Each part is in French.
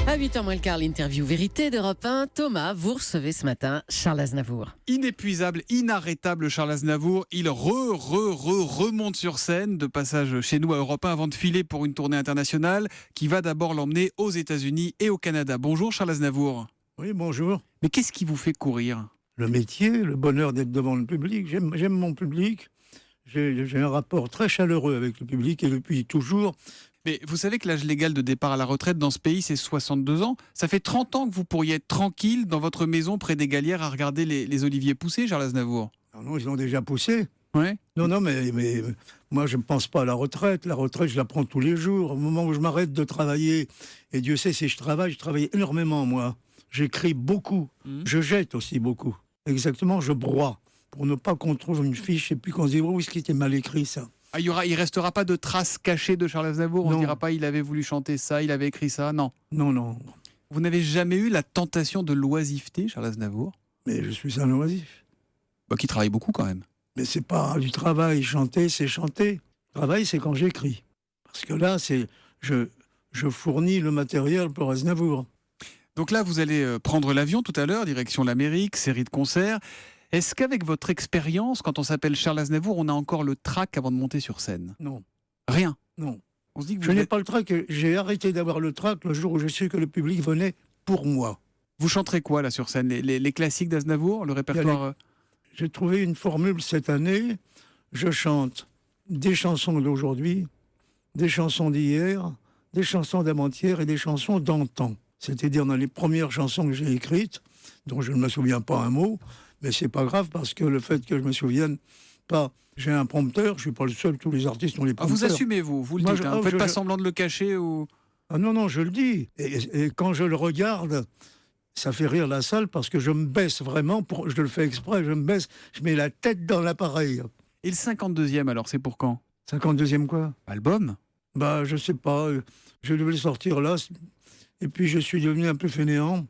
À 8h moins le quart, l'interview vérité d'Europe 1. Thomas, vous recevez ce matin Charles Aznavour. Inépuisable, inarrêtable Charles Aznavour, il remonte sur scène, de passage chez nous à Europe 1 avant de filer pour une tournée internationale qui va d'abord l'emmener aux États-Unis et au Canada. Bonjour Charles Aznavour. Oui, bonjour. Mais qu'est-ce qui vous fait courir ? Le métier, le bonheur d'être devant le public. J'aime mon public. J'ai un rapport très chaleureux avec le public et depuis toujours. Mais vous savez que l'âge légal de départ à la retraite dans ce pays, c'est 62 ans. Ça fait 30 ans que vous pourriez être tranquille dans votre maison près des Galières à regarder les oliviers pousser, Charles Aznavour. Non, ils ont déjà poussé. Ouais. Non, mais moi, je ne pense pas à la retraite. La retraite, je la prends tous les jours. Au moment où je m'arrête de travailler, et Dieu sait si je travaille énormément, moi. J'écris beaucoup. Je jette aussi beaucoup. Exactement, je broie. Pour ne pas qu'on trouve une fiche et puis qu'on se dise, oui, ce qui était mal écrit, ça. Ah, il restera pas de traces cachées de Charles Aznavour. On ne dira pas il avait voulu chanter ça, il avait écrit ça. Non. Non. Vous n'avez jamais eu la tentation de l'oisiveté, Charles Aznavour ? Mais je suis un oisif. Qui travaille beaucoup quand même. Mais c'est pas du travail. Chanter, c'est chanter. Le travail, c'est quand j'écris. Parce que là, je fournis le matériel pour Aznavour. Donc là, vous allez prendre l'avion tout à l'heure, direction l'Amérique, série de concerts. Est-ce qu'avec votre expérience, quand on s'appelle Charles Aznavour, on a encore le trac avant de monter sur scène ? Non. Rien ? Non. On se dit que Je n'ai pas le trac. J'ai arrêté d'avoir le trac le jour où j'ai su que le public venait pour moi. Vous chanterez quoi là sur scène ? Les classiques d'Aznavour, le répertoire J'ai trouvé une formule cette année. Je chante des chansons d'aujourd'hui, des chansons d'hier, des chansons d'avant-hier et des chansons d'antan. C'est-à-dire dans les premières chansons que j'ai écrites, dont je ne me souviens pas un mot, mais c'est pas grave parce que le fait que je me souvienne pas, j'ai un prompteur, je suis pas le seul, tous les artistes ont les prompteurs. Vous assumez, vous le dites, vous faites pas semblant de le cacher ou... Ah non, je le dis. Et quand je le regarde, ça fait rire la salle parce que je me baisse vraiment, je le fais exprès, je me baisse, je mets la tête dans l'appareil. Et le 52e alors, c'est pour quand ? 52e quoi ? Album ? Je sais pas, je devais le sortir là, et puis je suis devenu un peu fainéant.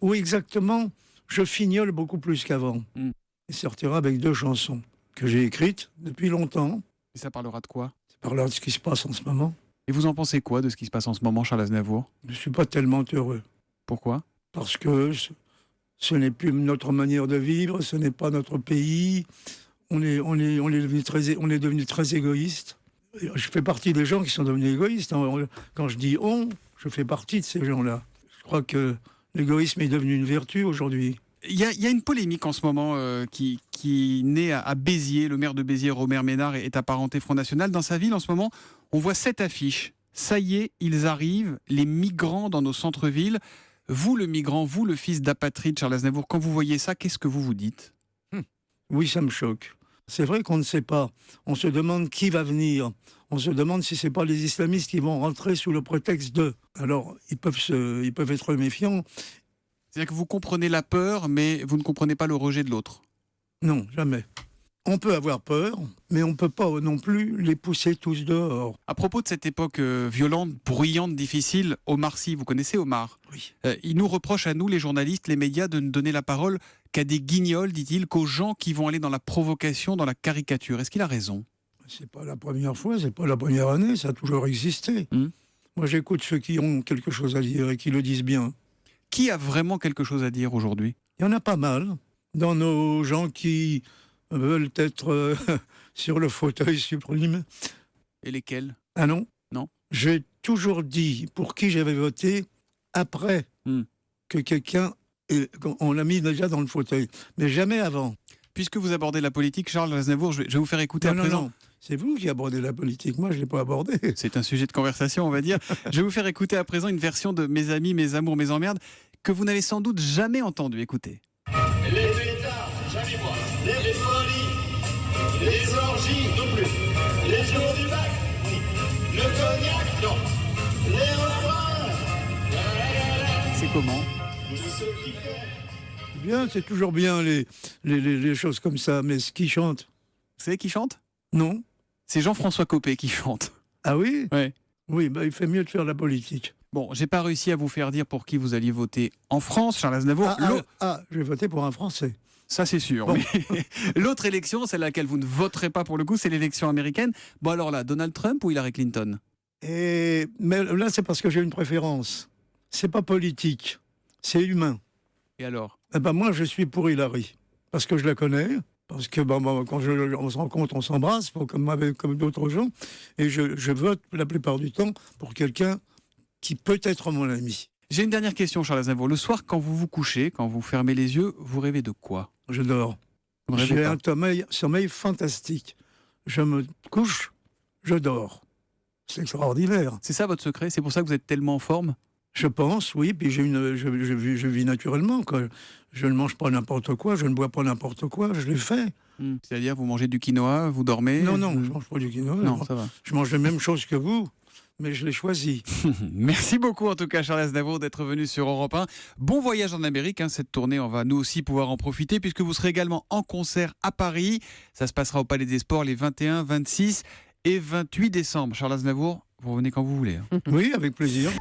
Ou exactement, je fignole beaucoup plus qu'avant. Il sortira avec 2 chansons que j'ai écrites depuis longtemps. Et ça parlera de quoi ? Ça parlera de ce qui se passe en ce moment. Et vous en pensez quoi de ce qui se passe en ce moment, Charles Aznavour ? Je ne suis pas tellement heureux. Pourquoi ? Parce que ce n'est plus notre manière de vivre, ce n'est pas notre pays. On est devenu très égoïste. Je fais partie des gens qui sont devenus égoïstes. Quand je dis « on », je fais partie de ces gens-là. Je crois que l'égoïsme est devenu une vertu aujourd'hui. Il y a une polémique en ce moment qui naît à Béziers. Le maire de Béziers, Romain Ménard, est apparenté Front National. Dans sa ville, en ce moment, on voit cette affiche. Ça y est, ils arrivent, les migrants dans nos centres-villes. Vous, le migrant, vous, le fils d'apatride, Charles Aznavour, quand vous voyez ça, qu'est-ce que vous vous dites ? Oui, ça me choque. C'est vrai qu'on ne sait pas. On se demande qui va venir. On se demande si ce n'est pas les islamistes qui vont rentrer sous le prétexte de... Alors, ils peuvent être méfiants. C'est-à-dire que vous comprenez la peur, mais vous ne comprenez pas le rejet de l'autre. Non, jamais. On peut avoir peur, mais on ne peut pas non plus les pousser tous dehors. À propos de cette époque violente, bruyante, difficile, Omar Sy, vous connaissez Omar ? Oui. Il nous reproche à nous, les journalistes, les médias, de ne donner la parole qu'à des guignols, dit-il, qu'aux gens qui vont aller dans la provocation, dans la caricature. Est-ce qu'il a raison ? C'est pas la première fois, c'est pas la première année, ça a toujours existé. Moi, j'écoute ceux qui ont quelque chose à dire et qui le disent bien. Qui a vraiment quelque chose à dire aujourd'hui ? Il y en a pas mal dans nos gens qui veulent être sur le fauteuil suprême. Et lesquels ? Ah non ? Non. J'ai toujours dit pour qui j'avais voté après que quelqu'un... on l'a mis déjà dans le fauteuil, mais jamais avant. Puisque vous abordez la politique, Charles Aznavour, je vais vous faire écouter à présent... Non. C'est vous qui abordez la politique, moi je ne l'ai pas abordée. C'est un sujet de conversation, on va dire. Je vais vous faire écouter à présent une version de Mes amis, mes amours, mes emmerdes que vous n'avez sans doute jamais entendue. Écoutez. Les pétards, jamais moi. Les folies, les orgies, non plus. Les jours du bac, oui. Le cognac, non. Les refrains, C'est comment ? tout ce qui fait. Bien, c'est toujours bien les choses comme ça, mais ce qui chante, Vous savez qui chante ? non. C'est Jean-François Copé qui chante. Ah oui ? Ouais. Oui, il fait mieux de faire la politique. Bon, j'ai pas réussi à vous faire dire pour qui vous alliez voter en France, Charles Aznavour. Je vais voter pour un Français. Ça, c'est sûr. Bon. Mais l'autre élection, celle à laquelle vous ne voterez pas pour le coup, c'est l'élection américaine. Bon, alors là, Donald Trump ou Hillary Clinton ? Mais là, c'est parce que j'ai une préférence. c'est pas politique, c'est humain. Et alors? Eh ben moi, je suis pour Hillary, parce que je la connais, parce que quand on se rencontre, on s'embrasse, comme d'autres gens, et je vote la plupart du temps pour quelqu'un qui peut être mon ami. J'ai une dernière question, Charles Aznavour. Le soir, quand vous vous couchez, quand vous fermez les yeux, vous rêvez de quoi? Je dors. Vous ne rêvez J'ai pas. un sommeil fantastique. Je me couche, je dors. C'est extraordinaire. C'est ça votre secret? C'est pour ça que vous êtes tellement en forme? Je pense, oui, puis je vis naturellement, quoi. Je ne mange pas n'importe quoi, je ne bois pas n'importe quoi, je l'ai fait. C'est-à-dire, vous mangez du quinoa, vous dormez? Non, je ne mange pas du quinoa. Non, ça va. Je mange les mêmes choses que vous, mais je l'ai choisi. Merci beaucoup en tout cas Charles Aznavour d'être venu sur Europe 1. Bon voyage en Amérique, cette tournée, on va nous aussi pouvoir en profiter puisque vous serez également en concert à Paris. Ça se passera au Palais des Sports les 21, 26 et 28 décembre. Charles Aznavour, vous revenez quand vous voulez. Oui, avec plaisir.